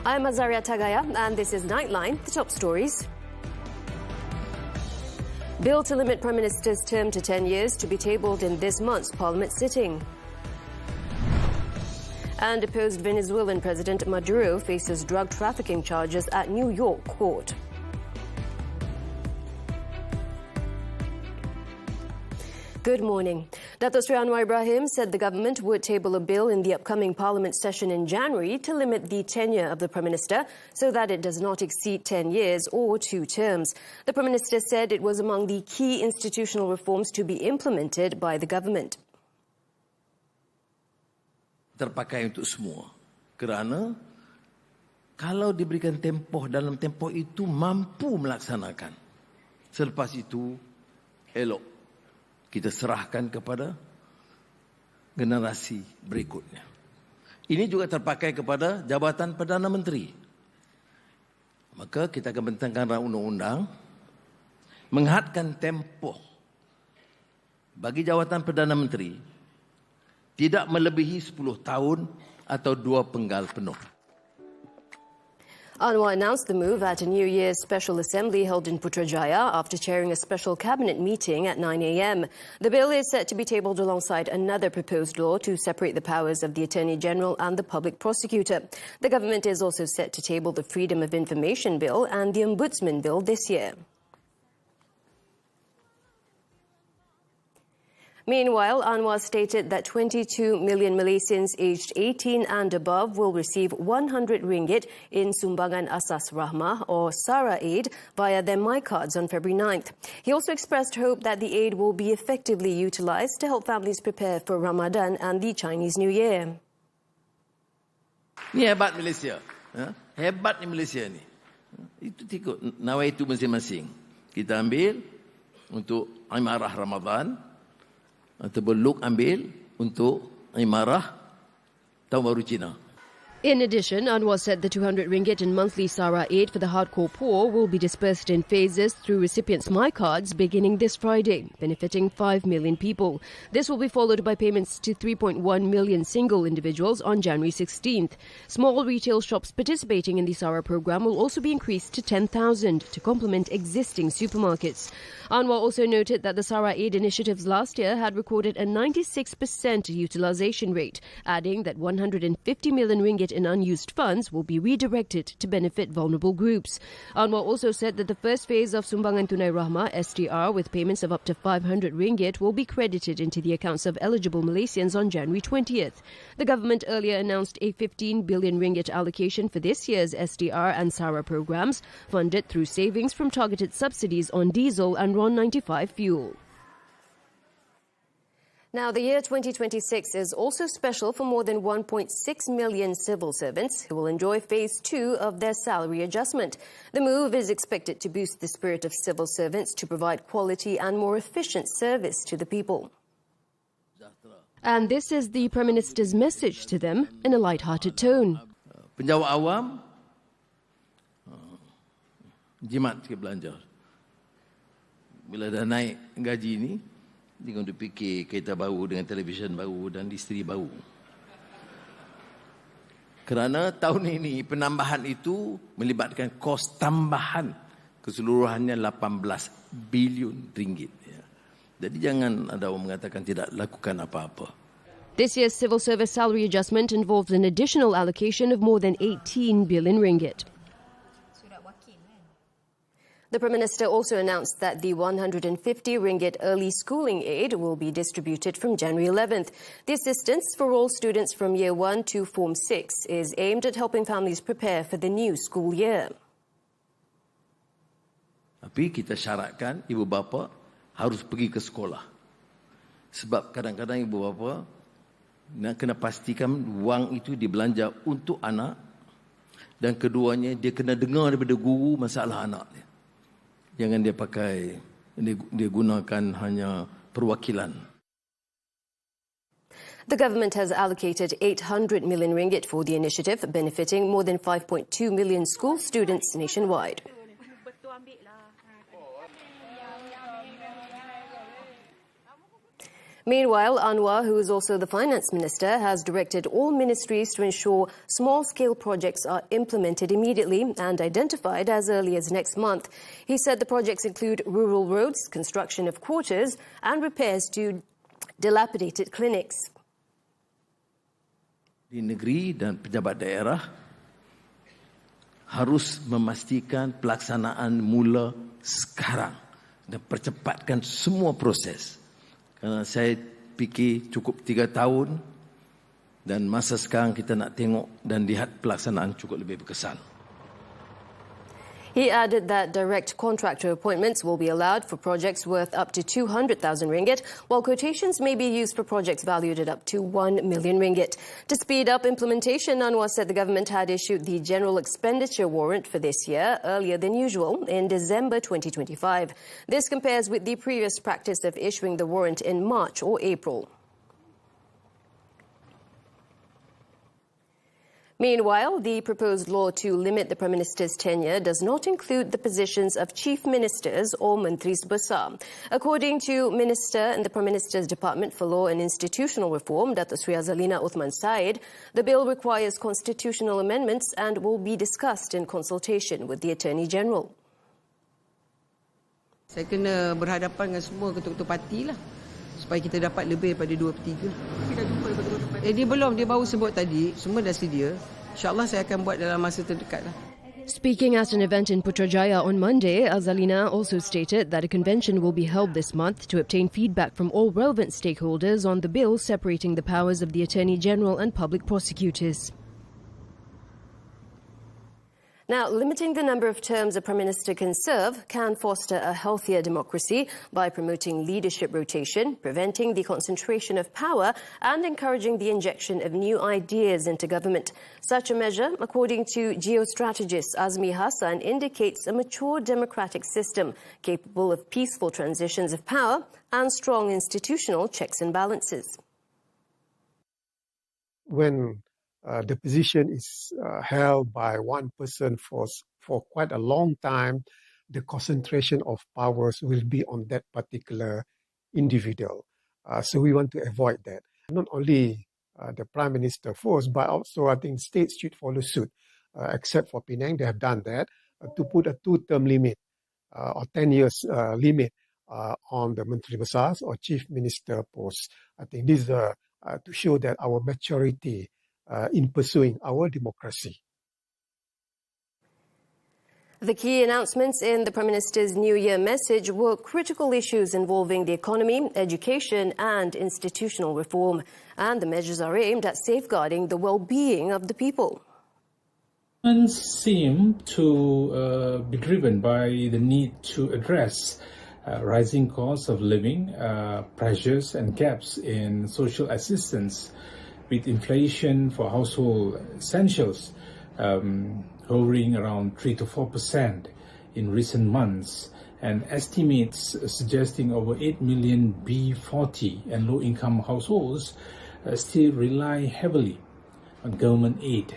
I'm Azaria Tagaya, and this is Nightline, the top stories. Bill to limit Prime Minister's term to 10 years to be tabled in this month's Parliament sitting. And deposed Venezuelan President Maduro faces drug trafficking charges at New York court. Good morning. Dato' Sri Anwar Ibrahim said the government would table a bill in the upcoming Parliament session in January to limit the tenure of the Prime Minister so that it does not exceed 10 years or 2 terms. The Prime Minister said it was among the key institutional reforms to be implemented by the government. Terpakai untuk semua. Kerana kalau diberikan tempoh dalam tempoh itu mampu melaksanakan. Selepas itu elok kita serahkan kepada generasi berikutnya. Ini juga terpakai kepada jabatan Perdana Menteri. Maka kita akan bentangkan undang-undang menghadkan tempoh bagi jawatan Perdana Menteri tidak melebihi 10 tahun atau 2 penggal penuh. Anwar announced the move at a New Year's Special Assembly held in Putrajaya after chairing a special cabinet meeting at 9 a.m. The bill is set to be tabled alongside another proposed law to separate the powers of the Attorney General and the Public Prosecutor. The government is also set to table the Freedom of Information Bill and the Ombudsman Bill this year. Meanwhile, Anwar stated that 22 million Malaysians aged 18 and above will receive 100 ringgit in Sumbangan Asas Rahmah or SARA aid via their MyCards on February 9th. He also expressed hope that the aid will be effectively utilised to help families prepare for Ramadan and the Chinese New Year. Ini hebat Malaysia. Hebat ni Malaysia ni. Itu ikut nawaitu masing-masing. Kita ambil untuk imarah Ramadan. Ataupun Luk ambil untuk imarah Tahun Baru Cina. In addition, Anwar said the 200 ringgit in monthly SARA aid for the hardcore poor will be dispersed in phases through recipients' MyCards beginning this Friday, benefiting 5 million people. This will be followed by payments to 3.1 million single individuals on January 16th. Small retail shops participating in the SARA program will also be increased to 10,000 to complement existing supermarkets. Anwar also noted that the SARA aid initiatives last year had recorded a 96% utilisation rate, adding that 150 million ringgit in unused funds will be redirected to benefit vulnerable groups. Anwar also said that the first phase of Sumbangan Tunai Rahmah STR with payments of up to 500 ringgit will be credited into the accounts of eligible Malaysians on January 20th. The government earlier announced a 15 billion ringgit allocation for this year's STR and SARA programs, funded through savings from targeted subsidies on diesel and RON 95 fuel. Now, the year 2026 is also special for more than 1.6 million civil servants who will enjoy Phase 2 of their salary adjustment. The move is expected to boost the spirit of civil servants to provide quality and more efficient service to the people. And this is the Prime Minister's message to them in a light-hearted tone. Penjawat awam, jimat sikit belanja. Bila dah naik gaji ni, dia untuk fikir kereta baru dengan televisyen baru dan isteri baru. Kerana tahun ini penambahan itu melibatkan kos tambahan keseluruhannya 18 bilion ringgit. Jadi jangan ada orang mengatakan tidak lakukan apa-apa. This year's civil service salary adjustment involves an additional allocation of more than 18 billion ringgit. The Prime Minister also announced that the 150 ringgit early schooling aid will be distributed from January 11th. The assistance for all students from Year 1 to Form 6 is aimed at helping families prepare for the new school year. Tapi kita syaratkan ibu bapa harus pergi ke sekolah. Sebab kadang-kadang ibu bapa nak kena pastikan wang itu dibelanja untuk anak, dan keduanya dia kena dengar daripada guru masalah anak dia. Jangan dia pakai, dia gunakan hanya perwakilan. The government has allocated 800 million ringgit for the initiative, benefiting more than 5.2 million school students nationwide. Meanwhile, Anwar, who is also the finance minister, has directed all ministries to ensure small-scale projects are implemented immediately and identified as early as next month. He said the projects include rural roads, construction of quarters, and repairs to dilapidated clinics. Di negeri dan pejabat daerah harus memastikan pelaksanaan mula sekarang dan percepatkan semua proses. Kerana saya fikir cukup 3 tahun dan masa sekarang kita nak tengok dan lihat pelaksanaan cukup lebih berkesan. He added that direct contractor appointments will be allowed for projects worth up to 200,000 ringgit, while quotations may be used for projects valued at up to 1 million ringgit. To speed up implementation, Anwar said the government had issued the general expenditure warrant for this year earlier than usual in December 2025. This compares with the previous practice of issuing the warrant in March or April. Meanwhile, the proposed law to limit the Prime Minister's tenure does not include the positions of Chief Ministers or Mentris Besar. According to Minister in the Prime Minister's Department for Law and Institutional Reform, Datuk Sri Azalina Uthman Said, the bill requires constitutional amendments and will be discussed in consultation with the Attorney General. Saya kena berhadapan dengan semua ketua-ketua parti lah, supaya kita dapat lebih daripada 2/3. Dia belum, dia baru sebut tadi, semua dah sedia. InsyaAllah saya akan buat dalam masa terdekat lah. Speaking at an event in Putrajaya on Monday, Azalina also stated that a convention will be held this month to obtain feedback from all relevant stakeholders on the bill separating the powers of the Attorney General and public prosecutors. Now, limiting the number of terms a Prime Minister can serve can foster a healthier democracy by promoting leadership rotation, preventing the concentration of power, and encouraging the injection of new ideas into government. Such a measure, according to geostrategist Azmi Hassan, indicates a mature democratic system capable of peaceful transitions of power and strong institutional checks and balances. When the position is held by one person for quite a long time, the concentration of powers will be on that particular individual. So we want to avoid that. Not only the Prime Minister force, but also I think states should follow suit. Except for Penang, they have done that, to put a 2-term limit or 10 years limit on the Menteri Besars or Chief Minister posts. I think this is to show that our maturity in pursuing our democracy. The key announcements in the Prime Minister's New Year message were critical issues involving the economy, education and institutional reform. And the measures are aimed at safeguarding the well-being of the people. Seem to be driven by the need to address rising costs of living, pressures and gaps in social assistance, with inflation for household essentials hovering around 3 to 4% in recent months, and estimates suggesting over 8 million B40 and low-income households still rely heavily on government aid.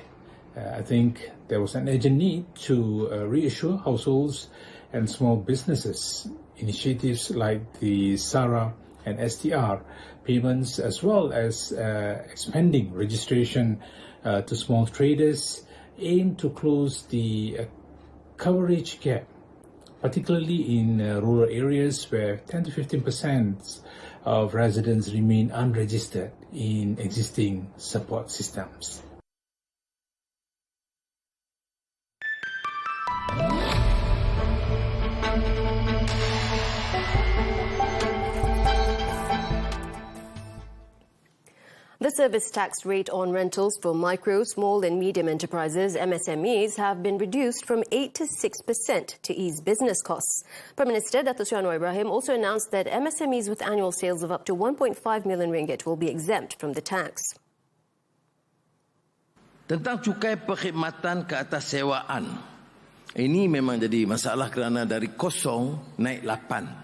I think there was an urgent need to reassure households and small businesses. Initiatives like the SARA and STR payments, as well as expanding registration to small traders, aim to close the coverage gap, particularly in rural areas where 10 to 15% of residents remain unregistered in existing support systems. The service tax rate on rentals for micro, small and medium enterprises, MSMEs, have been reduced from 8 to 6% to ease business costs. Prime Minister Datuk Sri Anwar Ibrahim also announced that MSMEs with annual sales of up to 1.5 million ringgit will be exempt from the tax. Tentang cukai perkhidmatan ke atas sewaan, ini memang jadi masalah kerana dari 0 naik 8.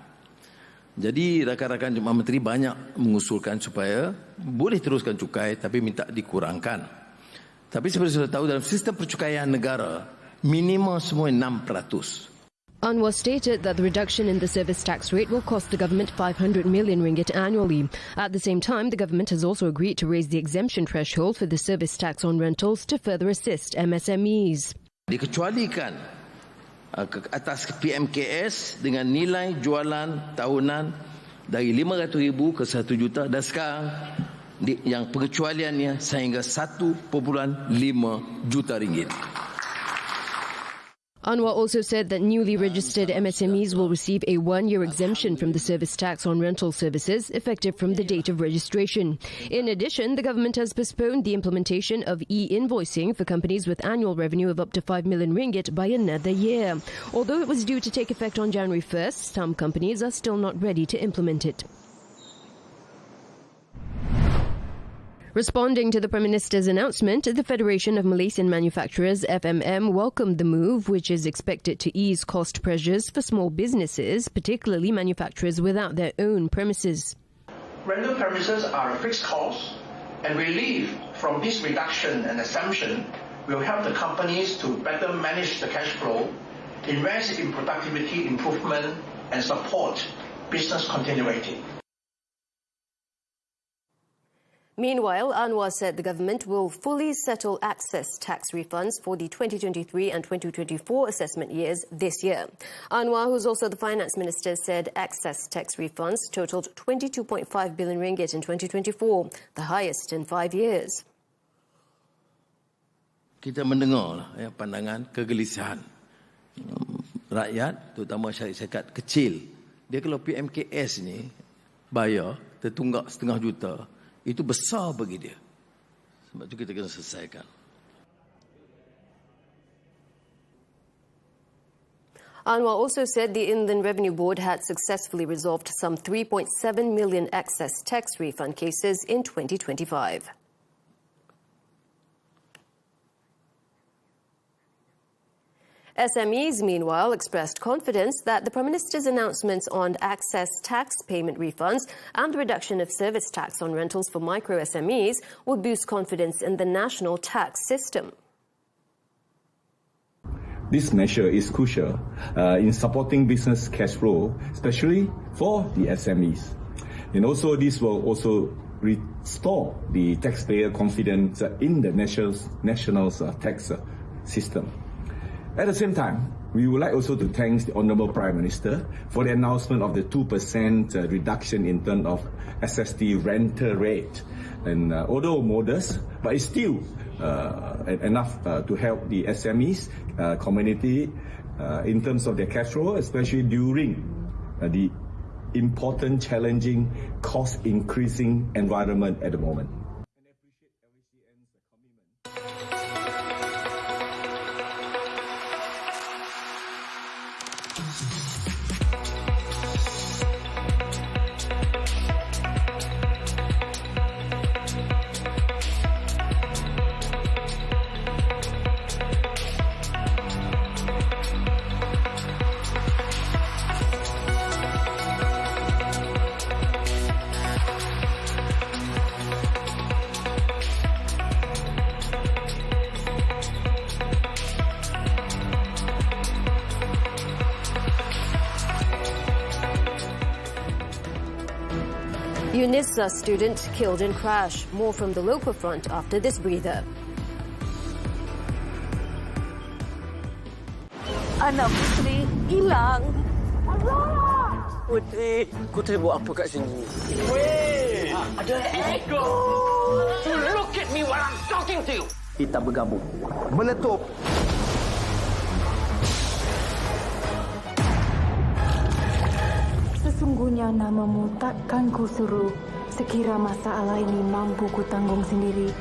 Jadi rakan-rakan Jemaah Menteri banyak mengusulkan supaya boleh teruskan cukai tapi minta dikurangkan. Tapi seperti sudah tahu, dalam sistem percukaian negara minimum semua 6%. Anwar stated that the reduction in the service tax rate will cost the government 500 million ringgit annually. At the same time, the government has also agreed to raise the exemption threshold for the service tax on rentals to further assist MSMEs. Dikecualikan ke atas PMKS dengan nilai jualan tahunan dari 500,000 ke 1 juta dan sekarang yang pengecualiannya sehingga 1.5 juta ringgit. Anwar also said that newly registered MSMEs will receive a 1-year exemption from the service tax on rental services effective from the date of registration. In addition, the government has postponed the implementation of e-invoicing for companies with annual revenue of up to 5 million ringgit by another year. Although it was due to take effect on January 1st, some companies are still not ready to implement it. Responding to the Prime Minister's announcement, the Federation of Malaysian Manufacturers, FMM, welcomed the move, which is expected to ease cost pressures for small businesses, particularly manufacturers without their own premises. Rental premises are a fixed cost, and relief from this reduction and exemption will help the companies to better manage the cash flow, invest in productivity improvement, and support business continuity. Meanwhile, Anwar said the government will fully settle access tax refunds for the 2023 and 2024 assessment years this year. Anwar, who's also the finance minister, said access tax refunds totaled 22.5 billion ringgit in 2024, the highest in 5 years. Kita mendengar pandangan kegelisahan rakyat, terutama syarikat kecil. Dia kalau PMKS ni bayar tertunggak 0.5 juta, itu besar bagi dia. Sebab itu kita kena selesaikan. Anwar also said the Inland Revenue Board had successfully resolved some 3.7 million excess tax refund cases in 2025. SMEs, meanwhile, expressed confidence that the Prime Minister's announcements on access tax payment refunds and the reduction of service tax on rentals for micro SMEs will boost confidence in the national tax system. This measure is crucial in supporting business cash flow, especially for the SMEs. And also this will also restore the taxpayer confidence in the national tax system. At the same time, we would like also to thank the Honourable Prime Minister for the announcement of the 2% reduction in terms of SST rental rate. And although modest, but it's still enough to help the SMEs community in terms of their cash flow, especially during the important, challenging, cost-increasing environment at the moment. UNISA student killed in crash. More from the local front after this breather. Anak Putri hilang. Putri buat apa kat sini? Weh, ada ego. Look at me while I'm talking to you. Kita bergabung. Meletup. Sesungguhnya namamu takkan ku suruh, sekira masalah ini mampu ku tanggung sendiri.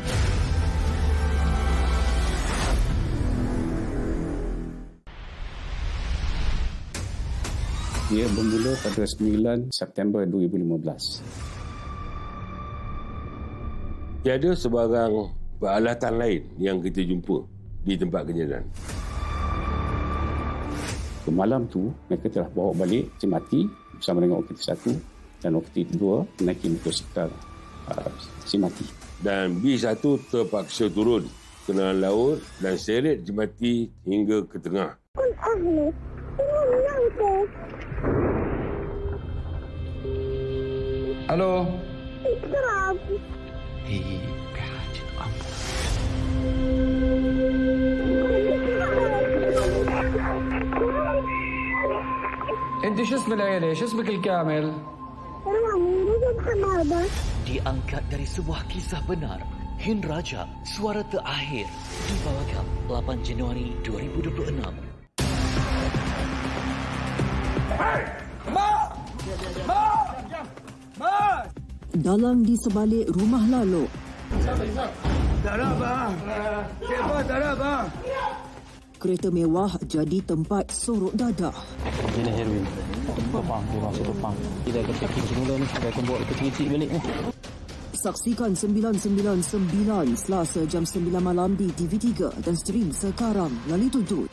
Ia bermula pada 9 September 2015. Tiada sebarang peralatan lain yang kita jumpa di tempat kejadian. Malam tu, mereka telah bawa balik Cimati bersama dengan okti 1 dan okti 2 menaiki motosikal Cimati. Dan B1 terpaksa turun ke dalam laut dan seret Cimati hingga ke tengah. Halo. انت شو اسم العيلة؟ شو اسمك الكامل؟ Diangkat dari sebuah kisah benar, Hin Raja, Suara Terakhir, dibawakan 8 Januari 2026. Hey! Ma! Dalang di sebalik rumah lalu. Tak ada bang. Siapa tak ada bang? Kereta mewah jadi tempat sorok dadah. Ini heroin. Topang, dia masuk topang. Kita akan packing semula ni. Kita akan bawa kecil-kecil balik ni. Saksikan 999 Selasa jam 9 malam di TV3 dan stream sekarang melalui Tuntut.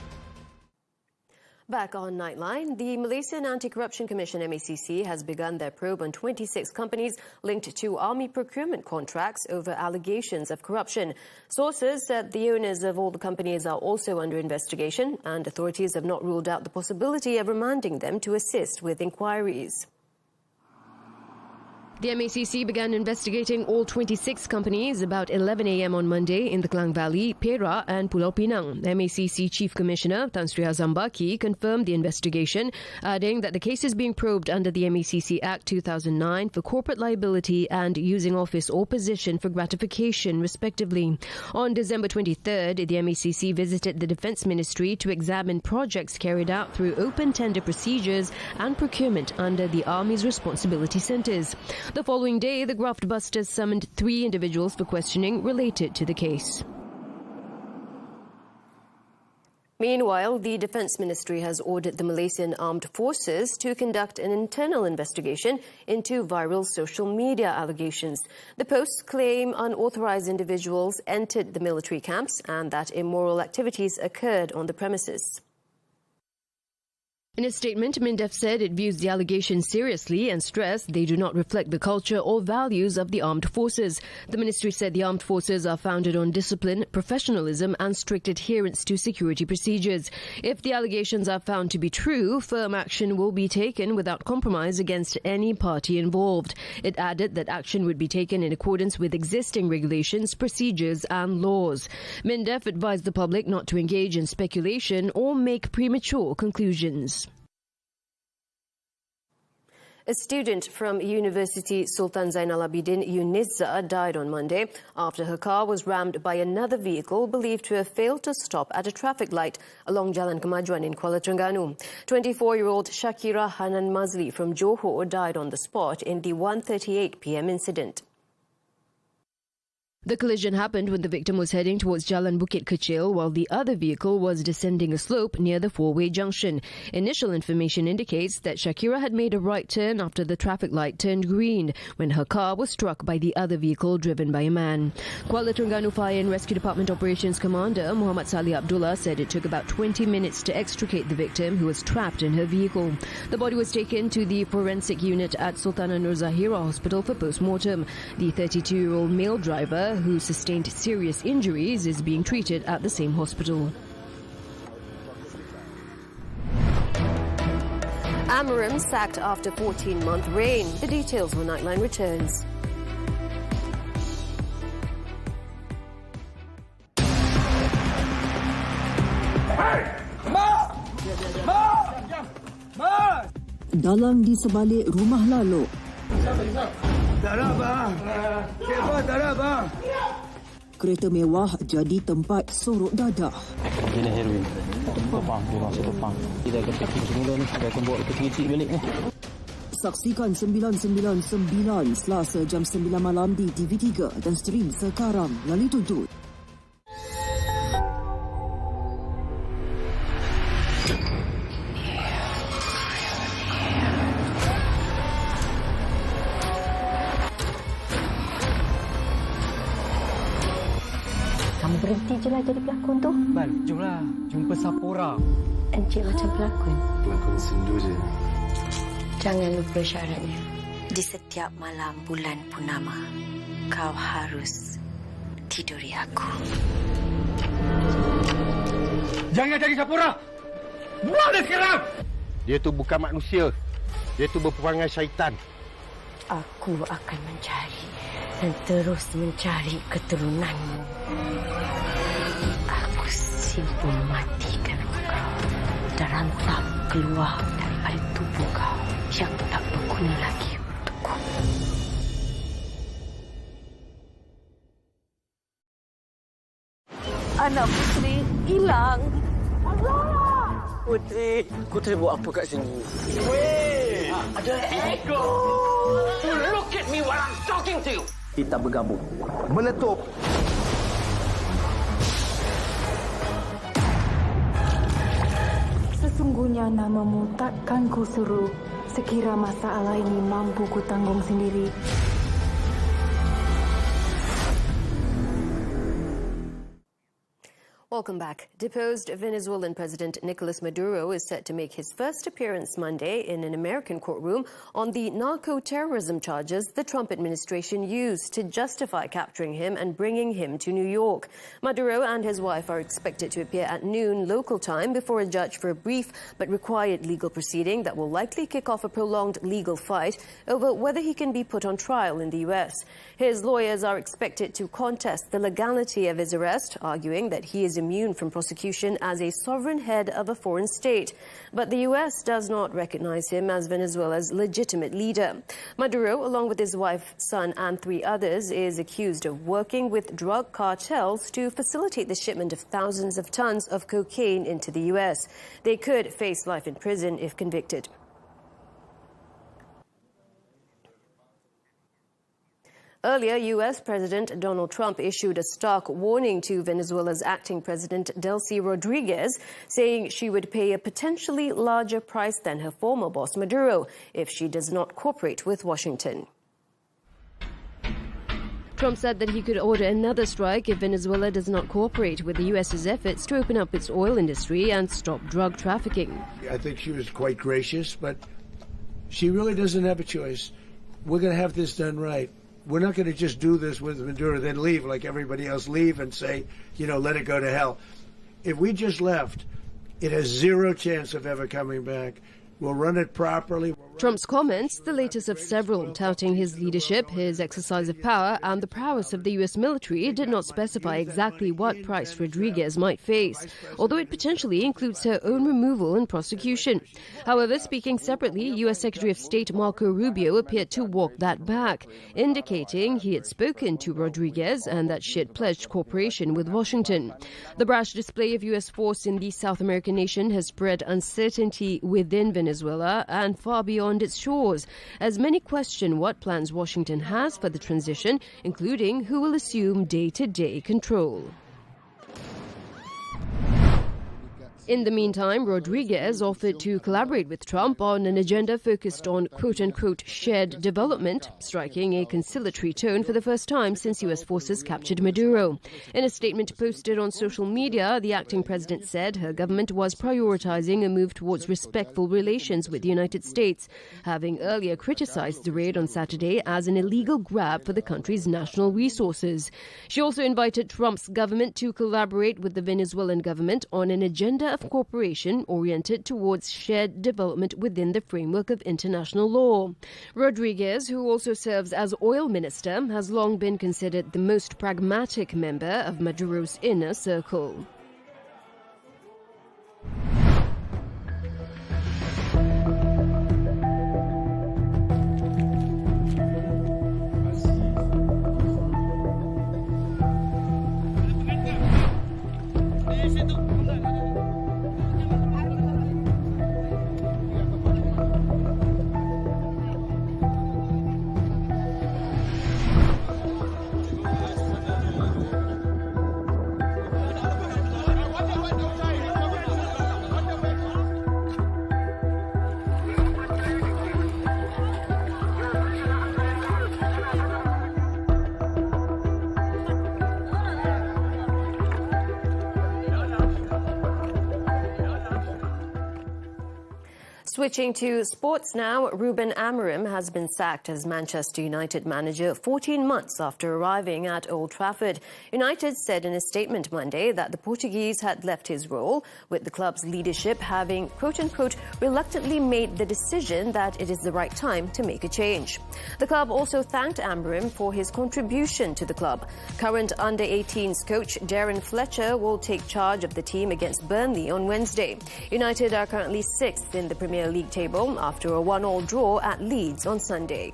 Back on Nightline, the Malaysian Anti-Corruption Commission MACC has begun their probe on 26 companies linked to army procurement contracts over allegations of corruption. Sources said the owners of all the companies are also under investigation, and authorities have not ruled out the possibility of remanding them to assist with inquiries. The MACC began investigating all 26 companies about 11 a.m. on Monday in the Klang Valley, Perak and Pulau Pinang. MACC Chief Commissioner Tan Sri Azambaki confirmed the investigation, adding that the case is being probed under the MACC Act 2009 for corporate liability and using office or position for gratification, respectively. On December 23rd, the MACC visited the Defence Ministry to examine projects carried out through open tender procedures and procurement under the Army's responsibility centres. The following day, the graft busters summoned 3 individuals for questioning related to the case. Meanwhile, the Defence Ministry has ordered the Malaysian Armed Forces to conduct an internal investigation into viral social media allegations. The posts claim unauthorised individuals entered the military camps and that immoral activities occurred on the premises. In a statement, MINDEF said it views the allegations seriously and stressed they do not reflect the culture or values of the armed forces. The ministry said the armed forces are founded on discipline, professionalism and strict adherence to security procedures. If the allegations are found to be true, firm action will be taken without compromise against any party involved. It added that action would be taken in accordance with existing regulations, procedures and laws. MINDEF advised the public not to engage in speculation or make premature conclusions. A student from University Sultan Zainal Abidin, Unizza, died on Monday after her car was rammed by another vehicle believed to have failed to stop at a traffic light along Jalan Kemajuan in Kuala Terengganu. 24-year-old Shakira Hanan Mazli from Johor died on the spot in the 1:38 p.m. incident. The collision happened when the victim was heading towards Jalan Bukit Kecil while the other vehicle was descending a slope near the four-way junction. Initial information indicates that Shakira had made a right turn after the traffic light turned green when her car was struck by the other vehicle driven by a man. Kuala Terengganu Fire and Rescue Department Operations Commander Muhammad Salih Abdullah said it took about 20 minutes to extricate the victim who was trapped in her vehicle. The body was taken to the forensic unit at Sultanah Nur Zahira Hospital for post-mortem. The 32-year-old male driver who sustained serious injuries is being treated at the same hospital. Amorim sacked after 14-month reign. The details when Nightline returns. Dalang di sebalik rumah lalu. Tak ada bang. Siapa tak ada bang? Kereta mewah jadi tempat sorok dadah. Ini heroin. Topang, dia masuk topang. Kita akan packing semula ni. Kita akan bawa kecil-kecil balik ni. Saksikan 999 Selasa jam 9 malam di TV3 dan stream sekarang melalui Tuntut. Kamu berhenti je lah jadi pelakon tu. Bal, jomlah. Jumpa Sapora. Encik macam pelakon. Pelakon sendu je. Jangan lupa syaratnya. Di setiap malam bulan purnama, kau harus tiduri aku. Jangan jadi Sapora! Buang dia sekarang! Dia tu bukan manusia. Dia tu berperangai syaitan. Aku akan mencari dan terus mencari keturunanmu. Aku simpul matikan kau dan rantap keluar daripada tubuh kau yang tak berguna lagi untukku. Anak putri hilang. Putri buat apa kat sini? Weh, ada ekor. Look at me while I'm talking to you. Kita bergabung. Meletup. Sesungguhnya namamu takkan ku seru sekira masalah ini mampu ku tanggung sendiri. Welcome back. Deposed Venezuelan President Nicolas Maduro is set to make his first appearance Monday in an American courtroom on the narco-terrorism charges the Trump administration used to justify capturing him and bringing him to New York. Maduro and his wife are expected to appear at noon local time before a judge for a brief but required legal proceeding that will likely kick off a prolonged legal fight over whether he can be put on trial in the U.S. His lawyers are expected to contest the legality of his arrest, arguing that he is immune from prosecution as a sovereign head of a foreign state. But the U.S. does not recognize him as Venezuela's legitimate leader. Maduro, along with his wife, son and 3 others, is accused of working with drug cartels to facilitate the shipment of thousands of tons of cocaine into the U.S. They could face life in prison if convicted. Earlier, U.S. President Donald Trump issued a stark warning to Venezuela's acting president, Delcy Rodriguez, saying she would pay a potentially larger price than her former boss, Maduro, if she does not cooperate with Washington. Trump said that he could order another strike if Venezuela does not cooperate with the U.S.'s efforts to open up its oil industry and stop drug trafficking. I think she was quite gracious, but she really doesn't have a choice. We're going to have this done right. We're not going to just do this with Maduro, then leave like everybody else, leave and say, let it go to hell. If we just left, it has zero chance of ever coming back. We'll run it properly. Trump's comments, the latest of several, touting his leadership, his exercise of power and the prowess of the U.S. military, did not specify exactly what price Rodriguez might face, although it potentially includes her own removal and prosecution. However, speaking separately, U.S. Secretary of State Marco Rubio appeared to walk that back, indicating he had spoken to Rodriguez and that she had pledged cooperation with Washington. The brash display of U.S. force in the South American nation has spread uncertainty within Venezuela and far beyond its shores, as many question what plans Washington has for the transition, including who will assume day-to-day control. In the meantime, Rodriguez offered to collaborate with Trump on an agenda focused on quote-unquote shared development, striking a conciliatory tone for the first time since U.S. forces captured Maduro. In a statement posted on social media, the acting president said her government was prioritizing a move towards respectful relations with the United States, having earlier criticized the raid on Saturday as an illegal grab for the country's national resources. She also invited Trump's government to collaborate with the Venezuelan government on an agenda of cooperation oriented towards shared development within the framework of international law. Rodriguez, who also serves as oil minister, has long been considered the most pragmatic member of Maduro's inner circle. Switching to sports now, Ruben Amorim has been sacked as Manchester United manager 14 months after arriving at Old Trafford. United said in a statement Monday that the Portuguese had left his role, with the club's leadership having, quote-unquote, reluctantly made the decision that it is the right time to make a change. The club also thanked Amorim for his contribution to the club. Current under-18s coach Darren Fletcher will take charge of the team against Burnley on Wednesday. United are currently 6th in the Premier League table after a 1-1 draw at Leeds on Sunday.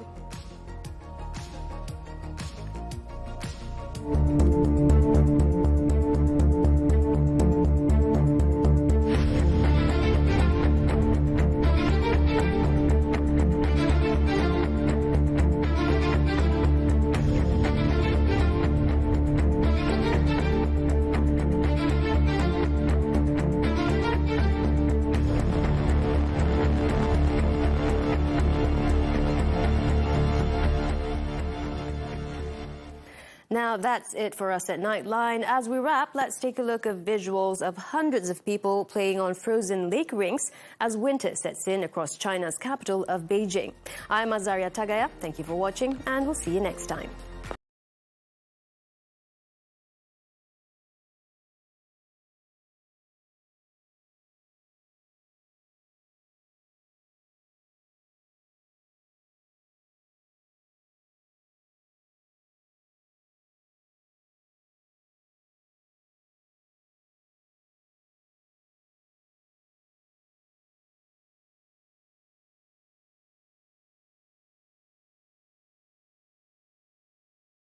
Now that's it for us at Nightline. As we wrap, let's take a look at visuals of hundreds of people playing on frozen lake rinks as winter sets in across China's capital of Beijing. I'm Azaria Tagaya. Thank you for watching, and we'll see you next time.